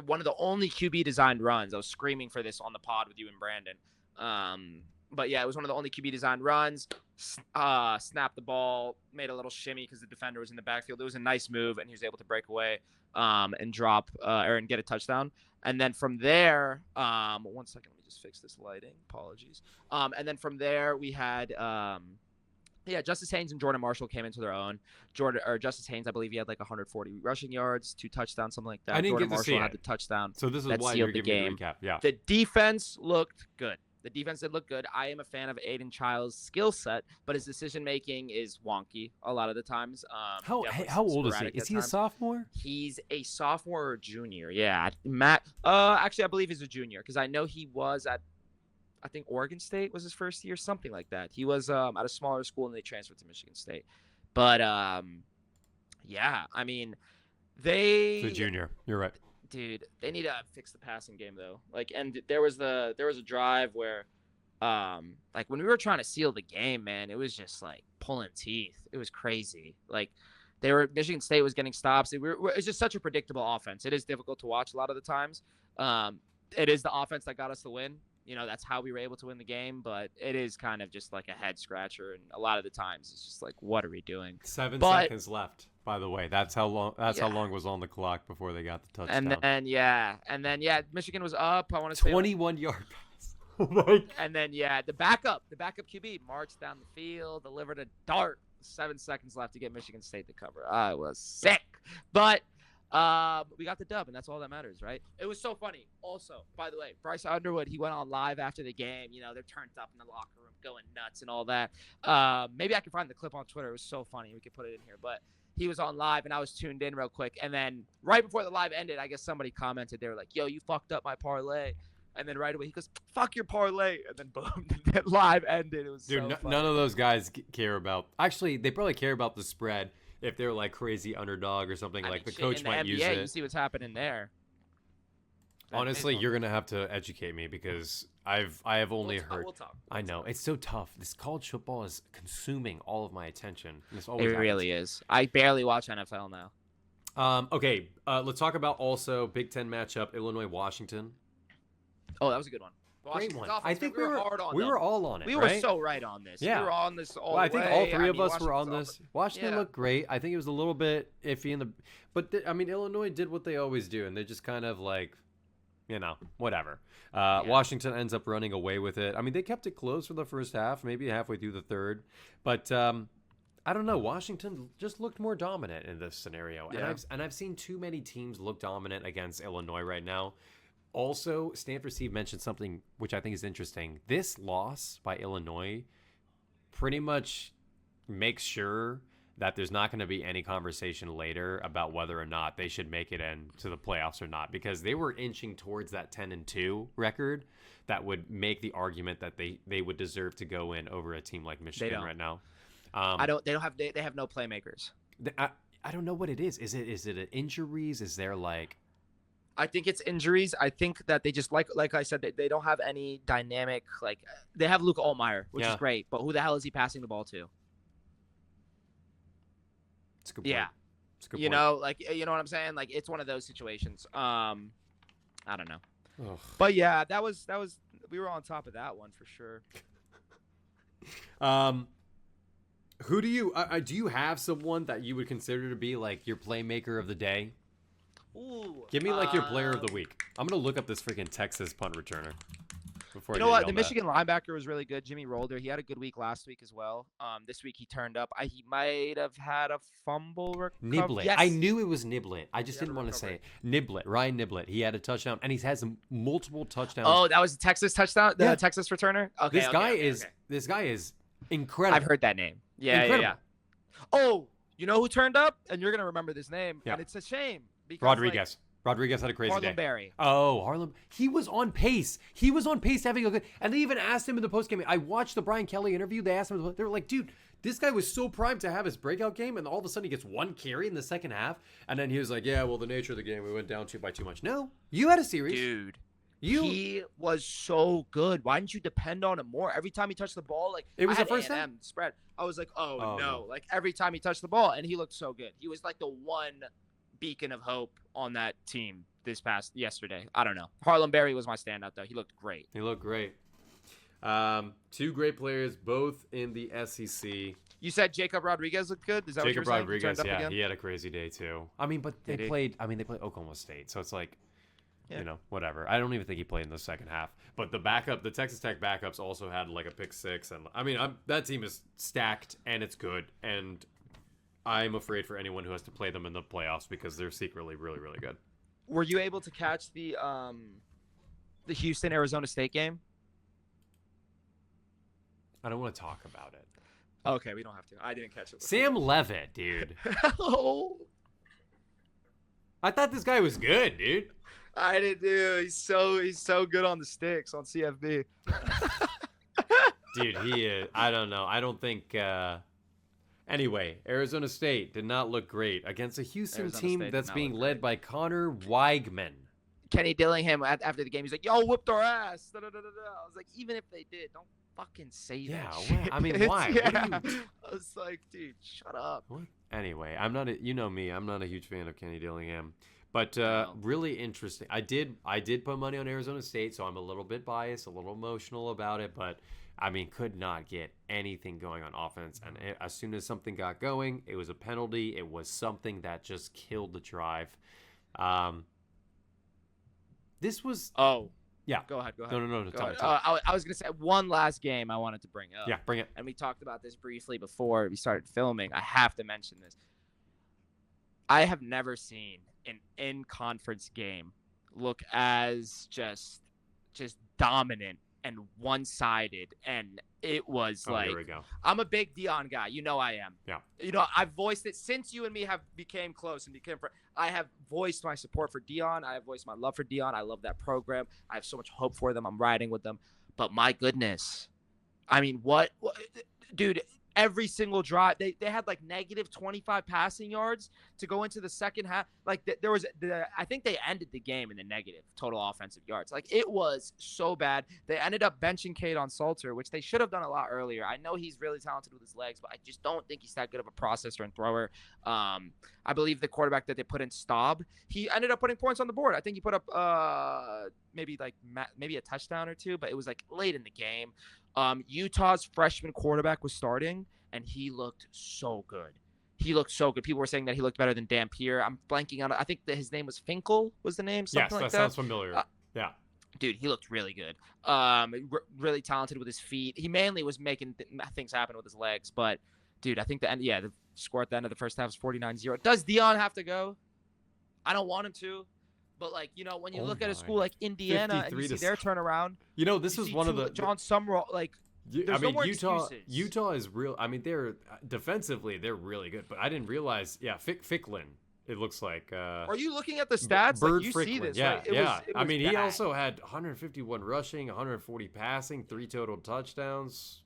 [SPEAKER 2] one of the only QB designed runs. I was screaming for this on the pod with you and Brandon. But yeah, it was one of the only QB designed runs. Snapped the ball, made a little shimmy because the defender was in the backfield. It was a nice move, and he was able to break away and drop and get a touchdown. And then from there, 1 second, let me just fix this lighting. Apologies. And then from there, we had Justice Haynes and Jordan Marshall came into their own. Justice Haynes, I believe he had like 140 rushing yards, 2 touchdowns, something like that.
[SPEAKER 1] I didn't
[SPEAKER 2] Jordan
[SPEAKER 1] get to
[SPEAKER 2] Marshall
[SPEAKER 1] see
[SPEAKER 2] had
[SPEAKER 1] it.
[SPEAKER 2] the touchdown.
[SPEAKER 1] So this is
[SPEAKER 2] that
[SPEAKER 1] why
[SPEAKER 2] sealed
[SPEAKER 1] you're
[SPEAKER 2] the
[SPEAKER 1] giving
[SPEAKER 2] game.
[SPEAKER 1] me the recap. Yeah.
[SPEAKER 2] The defense looked good. The defense did look good. I am a fan of Aiden Child's skill set, but his decision making is wonky a lot of the times.
[SPEAKER 1] How old is he? Is he a sophomore?
[SPEAKER 2] He's a sophomore or junior. Yeah, Matt. Actually, I believe he's a junior because I know he was at, I think Oregon State was his first year, something like that. He was at a smaller school and they transferred to Michigan State. But yeah, I mean,
[SPEAKER 1] He's a junior. You're right.
[SPEAKER 2] Dude, they need to fix the passing game though. Like, and there was a drive where, like when we were trying to seal the game, man, it was just like pulling teeth. It was crazy. Like, Michigan State was getting stops. It's just such a predictable offense. It is difficult to watch a lot of the times. It is the offense that got us the win. That's how we were able to win the game. But it is kind of just like a head scratcher, and a lot of the times it's just like, what are we doing?
[SPEAKER 1] 7 seconds left. By the way, that's how long. How long was on the clock before they got the touchdown.
[SPEAKER 2] And then Michigan was up. I want to say
[SPEAKER 1] 21-yard pass. Oh my.
[SPEAKER 2] And then the backup QB marched down the field, delivered a dart. 7 seconds left to get Michigan State to cover. I was sick, but we got the dub, and that's all that matters, right? It was so funny. Also, by the way, Bryce Underwood, he went on live after the game. They're turned up in the locker room, going nuts and all that. Maybe I can find the clip on Twitter. It was so funny. We could put it in here, but he was on live, and I was tuned in real quick. And then right before the live ended, I guess somebody commented. They were like, "Yo, you fucked up my parlay." And then right away he goes, "Fuck your parlay," and then boom, the live ended. It was so funny.
[SPEAKER 1] None of those guys care about. Actually, they probably care about the spread if they're like crazy underdog or something. The coach might use it.
[SPEAKER 2] You see what's happening there.
[SPEAKER 1] Honestly, you're gonna have to educate me because I have only heard.
[SPEAKER 2] We'll talk.
[SPEAKER 1] I know it's so tough. This college football is consuming all of my attention.
[SPEAKER 2] It really is. I barely watch NFL now.
[SPEAKER 1] Okay. Let's talk about also Big Ten matchup: Illinois-Washington.
[SPEAKER 2] Oh, that was a good one.
[SPEAKER 1] Great one.
[SPEAKER 2] Offense,
[SPEAKER 1] I think
[SPEAKER 2] we were hard on
[SPEAKER 1] we were all on it.
[SPEAKER 2] We
[SPEAKER 1] right?
[SPEAKER 2] were so right on this.
[SPEAKER 1] Yeah.
[SPEAKER 2] We were on this all
[SPEAKER 1] I think all three of us were on
[SPEAKER 2] Washington's
[SPEAKER 1] this. Washington looked great. I think it was a little bit iffy but Illinois did what they always do, and they just kind of whatever. Washington ends up running away with it. I mean, they kept it close for the first half, maybe halfway through the third, but I don't know. Washington just looked more dominant in this scenario, and I've seen too many teams look dominant against Illinois right now. Also, Stanford Steve mentioned something which I think is interesting. This loss by Illinois pretty much makes sure that there's not going to be any conversation later about whether or not they should make it into the playoffs or not, because they were inching towards that 10-2 record that would make the argument that they would deserve to go in over a team like Michigan right now.
[SPEAKER 2] They have no playmakers.
[SPEAKER 1] I don't know what it is. Is it injuries? Is there
[SPEAKER 2] I think it's injuries. I think that they just like I said, they don't have any dynamic. They have Luke Altmaier, which is great, but who the hell is he passing the ball to?
[SPEAKER 1] It's a good point.
[SPEAKER 2] Yeah,
[SPEAKER 1] it's a good
[SPEAKER 2] point. You know what I'm saying? It's one of those situations. I don't know, but yeah, that was we were on top of that one for sure.
[SPEAKER 1] Who do you have someone that you would consider to be your playmaker of the day?
[SPEAKER 2] Ooh,
[SPEAKER 1] give me your player of the week. I'm gonna look up this freaking Texas punt returner.
[SPEAKER 2] You know what? The Michigan linebacker was really good. Jimmy Rolder. He had a good week last week as well. This week he turned up. He might have had a fumble recovery.
[SPEAKER 1] Niblet. Yes. I knew it was Niblet. I just didn't want to say it. Niblet. Ryan Niblet. He had a touchdown, and he's had some multiple touchdowns.
[SPEAKER 2] Oh, that was the Texas touchdown. The Texas returner. Okay.
[SPEAKER 1] This guy is incredible.
[SPEAKER 2] I've heard that name. Yeah. Oh, you know who turned up? And you're gonna remember this name. Yeah. And it's a shame.
[SPEAKER 1] Rodriguez. Rodriguez had a crazy day.
[SPEAKER 2] Harlem Berry.
[SPEAKER 1] Oh, Harlem. He was on pace. He was on pace to having a good. And they even asked him in the postgame. I watched the Brian Kelly interview. They asked him. They were like, dude, this guy was so primed to have his breakout game, and all of a sudden he gets one carry in the second half. And then he was like, yeah, well, the nature of the game, we went down by too much. No, you had a series.
[SPEAKER 2] Dude. He was so good. Why didn't you depend on him more? Every time he touched the ball,
[SPEAKER 1] it was the first time
[SPEAKER 2] spread. I was like, oh no. Every time he touched the ball, and he looked so good. He was the one beacon of hope on that team yesterday. I don't know. Harlem Berry was my standout though. He looked great.
[SPEAKER 1] Two great players, both in the SEC.
[SPEAKER 2] You said Jacob Rodriguez looked good. Is that
[SPEAKER 1] Jacob
[SPEAKER 2] what
[SPEAKER 1] you're saying? Rodriguez, he had a crazy day too. But they played Oklahoma State, so it's whatever. I don't even think he played in the second half. But the Texas Tech backups also had a pick six, and that team is stacked and it's good, and I'm afraid for anyone who has to play them in the playoffs because they're secretly really, really good.
[SPEAKER 2] Were you able to catch the Houston Arizona State game?
[SPEAKER 1] I don't want to talk about it.
[SPEAKER 2] Okay, we don't have to. I didn't catch it.
[SPEAKER 1] Sam Levitt, dude.
[SPEAKER 2] Oh.
[SPEAKER 1] I thought this guy was good, dude.
[SPEAKER 2] I didn't do. He's so good on the sticks on CFB.
[SPEAKER 1] Dude, he is. I don't know. I don't think. Anyway, Arizona State did not look great against a Houston team that's being led by Connor Weigman.
[SPEAKER 2] Kenny Dillingham after the game, he's like, "Y'all whooped our ass." Da, da, da, da, da. I was like, even if they did, don't fucking say that.
[SPEAKER 1] Yeah, I mean, why?
[SPEAKER 2] I was like, dude, shut up.
[SPEAKER 1] What? Anyway, you know me, I'm not a huge fan of Kenny Dillingham. But
[SPEAKER 2] No.
[SPEAKER 1] really interesting. I did put money on Arizona State, so I'm a little bit biased, a little emotional about it. But I mean, could not get anything going on offense. And as soon as something got going, it was a penalty. It was something that just killed the drive. This was.
[SPEAKER 2] Oh,
[SPEAKER 1] Yeah.
[SPEAKER 2] go ahead.
[SPEAKER 1] No.
[SPEAKER 2] Go ahead. I was gonna say one last game I wanted to bring up.
[SPEAKER 1] Yeah, bring it.
[SPEAKER 2] And we talked about this briefly before we started filming. I have to mention this. I have never seen an in-conference game look as just dominant and one-sided, and it was
[SPEAKER 1] Here we go.
[SPEAKER 2] I'm a big Dion guy. You know I am.
[SPEAKER 1] Yeah.
[SPEAKER 2] You know, I've voiced it since you and me have became close and became friends. I have voiced my support for Dion. I have voiced my love for Dion. I love that program. I have so much hope for them. I'm riding with them. But my goodness, I mean, what dude? Every single drive, they had like negative 25 passing yards to go into the second half. Like there was, I think they ended the game in the negative total offensive yards. Like it was so bad. They ended up benching Kaidon Salter, which they should have done a lot earlier. I know he's really talented with his legs, but I just don't think he's that good of a processor and thrower. I believe the quarterback that they put in Staub, he ended up putting points on the board. I think he put up maybe a touchdown or two, but it was like late in the game. Utah's freshman quarterback was starting, and he looked so good. People were saying that he looked better than Dampier. I'm blanking on it. I think that his name was Finkel was the name. Something
[SPEAKER 1] Yes,
[SPEAKER 2] like
[SPEAKER 1] that sounds familiar. Yeah.
[SPEAKER 2] Dude, he looked really good. Really talented with his feet. He mainly was making things happen with his legs. But, dude, I think the score at the end of the first half was 49-0. Does Dion have to go? I don't want him to. But, like, you know, when you look at a school like Indiana and you see their turnaround.
[SPEAKER 1] You know, this is one of the
[SPEAKER 2] John Summerall, like, there's no more excuses.
[SPEAKER 1] Utah is real. I mean, they're defensively, they're really good. But I didn't realize, Ficklin, it looks like.
[SPEAKER 2] Are you looking at the stats?
[SPEAKER 1] Bird
[SPEAKER 2] like, you
[SPEAKER 1] Fricklin.
[SPEAKER 2] see this,
[SPEAKER 1] yeah,
[SPEAKER 2] right? It
[SPEAKER 1] yeah.
[SPEAKER 2] was
[SPEAKER 1] I mean,
[SPEAKER 2] bad.
[SPEAKER 1] he also had 151 rushing, 140 passing, 3 total touchdowns.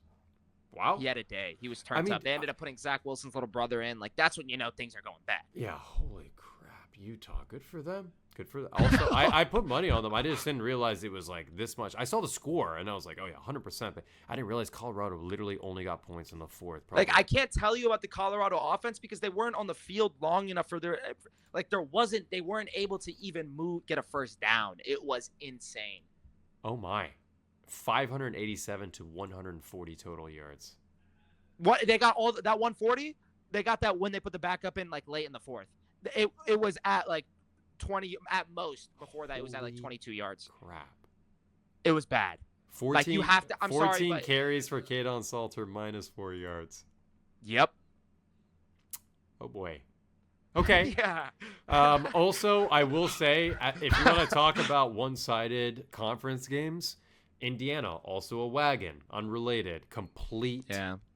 [SPEAKER 1] Wow.
[SPEAKER 2] He had a day. He was turned up. They ended up putting Zach Wilson's little brother in. Like, that's when you know things are going bad.
[SPEAKER 1] Yeah, holy crap. Utah, good for them. Good for them. Also, I put money on them. I just didn't realize it was like this much. I saw the score, and I was like, oh, yeah, 100%. But I didn't realize Colorado literally only got points in the fourth. Probably.
[SPEAKER 2] Like, I can't tell you about the Colorado offense because they weren't on the field long enough for their – like, they weren't able to even get a first down. It was insane.
[SPEAKER 1] Oh, my. 587 to 140 total yards.
[SPEAKER 2] What? They got all that 140? They got that when they put the backup in, like, late in the fourth. It was at, like, 20 at most. Before that, it was at, like, 22 yards.
[SPEAKER 1] Crap.
[SPEAKER 2] It was bad.
[SPEAKER 1] 14,
[SPEAKER 2] like, you have to – I'm
[SPEAKER 1] 14
[SPEAKER 2] sorry, but,
[SPEAKER 1] carries for Kaidon Salter, minus 4 yards.
[SPEAKER 2] Yep.
[SPEAKER 1] Oh, boy. Okay.
[SPEAKER 2] Yeah.
[SPEAKER 1] Also, I will say, if you want to talk about one-sided conference games, Indiana, also a wagon, unrelated, complete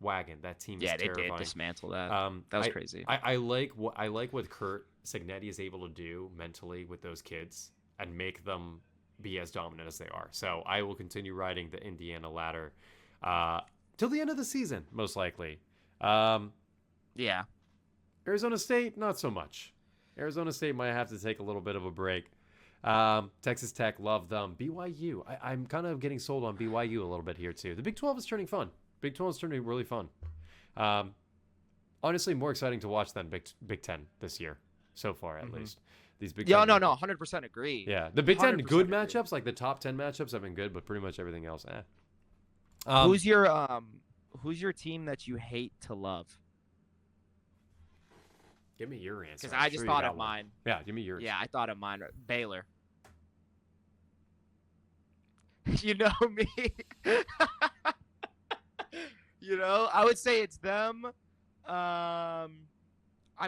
[SPEAKER 1] wagon. That team is terrifying.
[SPEAKER 2] Yeah, they did dismantle that. That was crazy.
[SPEAKER 1] I like what Kurt Cignetti is able to do mentally with those kids and make them be as dominant as they are. So I will continue riding the Indiana ladder till the end of the season, most likely.
[SPEAKER 2] Yeah.
[SPEAKER 1] Arizona State, not so much. Arizona State might have to take a little bit of a break. Texas Tech, love them. BYU, I'm kind of getting sold on BYU a little bit here too. The Big 12 is turning fun. Big 12 is turning really fun. Honestly, more exciting to watch than Big 10 this year, so far at least. These Big 10
[SPEAKER 2] no, 100% agree.
[SPEAKER 1] Yeah, the Big 10 good
[SPEAKER 2] agree.
[SPEAKER 1] matchups, like the top 10 matchups have been good, but pretty much everything else,
[SPEAKER 2] Who's your team that you hate to love?
[SPEAKER 1] Give me your answer.
[SPEAKER 2] Because I just thought of mine.
[SPEAKER 1] Yeah, give me yours.
[SPEAKER 2] Yeah, I thought of mine. Baylor. You know me. You know, I would say it's them. I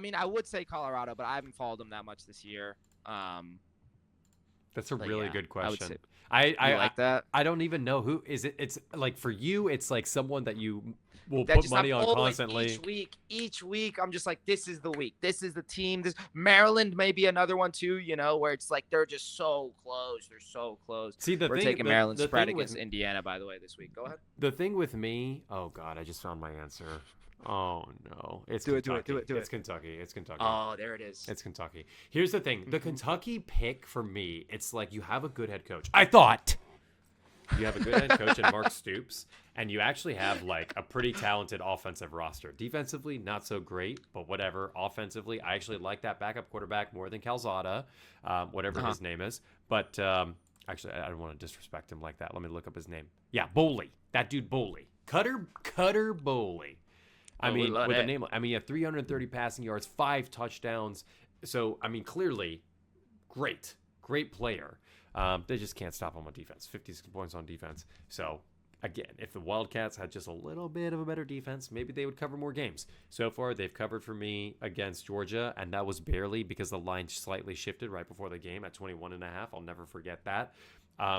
[SPEAKER 2] mean, I would say Colorado, but I haven't followed them that much this year.
[SPEAKER 1] That's a really good question.
[SPEAKER 2] I like that.
[SPEAKER 1] I don't even know who is it. It's like for you, it's like someone that you will put money on constantly.
[SPEAKER 2] Each week, I'm just like, this is the week. This is the team. Maryland may be another one too. You know, where it's like they're just so close. They're so close.
[SPEAKER 1] See,
[SPEAKER 2] we're taking Maryland spread against Indiana, by the way, this week. Go ahead.
[SPEAKER 1] The thing with me, oh God, I just found my answer. Oh no, it's Kentucky. It's Kentucky. It's Kentucky.
[SPEAKER 2] Oh, there it is.
[SPEAKER 1] It's Kentucky. Here's the thing: the Kentucky pick for me, it's like you have a good head coach. I thought. You have a good head coach in Mark Stoops, and you actually have like a pretty talented offensive roster. Defensively, not so great, but whatever. Offensively, I actually like that backup quarterback more than Calzada, whatever his name is. But actually, I don't want to disrespect him like that. Let me look up his name. Yeah, Boley. That dude Boley. Cutter Boley. I mean, with a name, you have 330 passing yards, 5 touchdowns. So, I mean, clearly, great player. They just can't stop him on defense. 56 points on defense. So, again, if the Wildcats had just a little bit of a better defense, maybe they would cover more games. So far, they've covered for me against Georgia, and that was barely because the line slightly shifted right before the game at 21.5. I'll never forget that.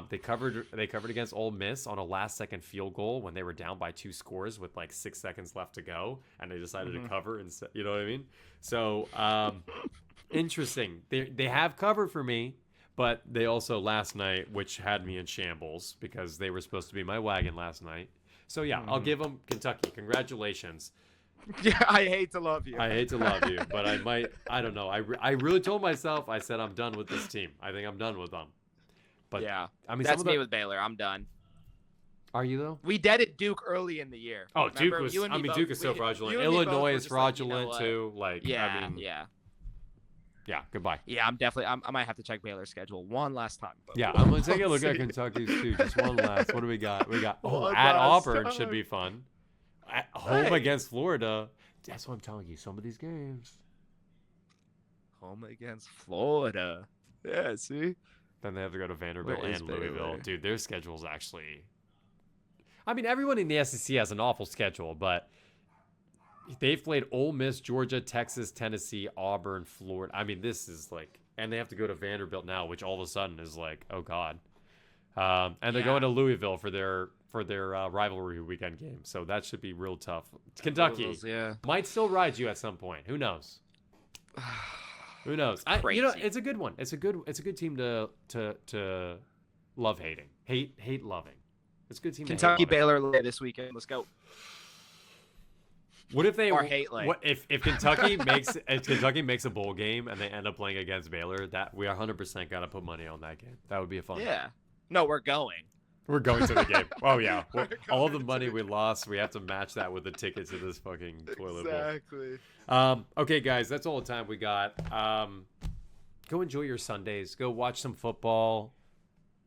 [SPEAKER 1] They covered against Ole Miss on a last-second field goal when they were down by 2 scores with like 6 seconds left to go, and they decided to cover instead. You know what I mean? So, interesting. They have covered for me, but they also last night, which had me in shambles because they were supposed to be my wagon last night. So yeah, I'll give them Kentucky. Congratulations.
[SPEAKER 2] Yeah, I hate to love you.
[SPEAKER 1] I hate to love you, but I don't know. I really told myself, I said I'm done with this team. I think I'm done with them. But
[SPEAKER 2] yeah,
[SPEAKER 1] I mean,
[SPEAKER 2] that's me with Baylor. I'm done.
[SPEAKER 1] Are you though?
[SPEAKER 2] We deaded Duke early in the year.
[SPEAKER 1] Oh, Duke was. Duke is so fraudulent. Illinois is fraudulent too. Like,
[SPEAKER 2] yeah,
[SPEAKER 1] I mean,
[SPEAKER 2] yeah.
[SPEAKER 1] Goodbye.
[SPEAKER 2] Yeah, I'm definitely. I might have to check Baylor's schedule one last time.
[SPEAKER 1] Yeah, I'm gonna take a look at Kentucky's too. Just one last. What do we got? At Auburn should be fun. At home against Florida. That's what I'm telling you. Some of these games.
[SPEAKER 2] Home against Florida. Yeah. See.
[SPEAKER 1] Then they have to go to Vanderbilt and Louisville. Dude, their schedule's actually... I mean, everyone in the SEC has an awful schedule, but they've played Ole Miss, Georgia, Texas, Tennessee, Auburn, Florida. I mean, this is like... And they have to go to Vanderbilt now, which all of a sudden is like, oh, God. And they're going to Louisville for their rivalry weekend game. So that should be real tough. Kentucky might still ride you at some point. Who knows? Who knows? It's a good one. It's a good team to love hating. Hate loving. It's a good team.
[SPEAKER 2] Kentucky Baylor this weekend. Let's go.
[SPEAKER 1] What if they
[SPEAKER 2] hate like?
[SPEAKER 1] What if Kentucky makes a bowl game and they end up playing against Baylor? That we 100% gotta put money on that game. That would be a fun.
[SPEAKER 2] Yeah. No, we're going.
[SPEAKER 1] We're going to the game. Oh yeah. All the money we lost, we have to match that with the ticket to this fucking toilet bowl.
[SPEAKER 2] Exactly.
[SPEAKER 1] Okay, guys, that's all the time we got. Go enjoy your Sundays. Go watch some football.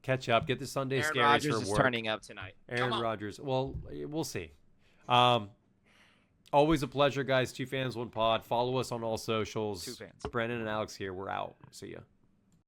[SPEAKER 1] Catch up. Get the Sunday scaries for work.
[SPEAKER 2] Aaron Rodgers is turning up tonight.
[SPEAKER 1] Aaron Rodgers. Well, we'll see. Always a pleasure, guys. 2 fans, 1 pod. Follow us on all socials.
[SPEAKER 2] 2 fans.
[SPEAKER 1] Brandon and Alex here. We're out. See ya.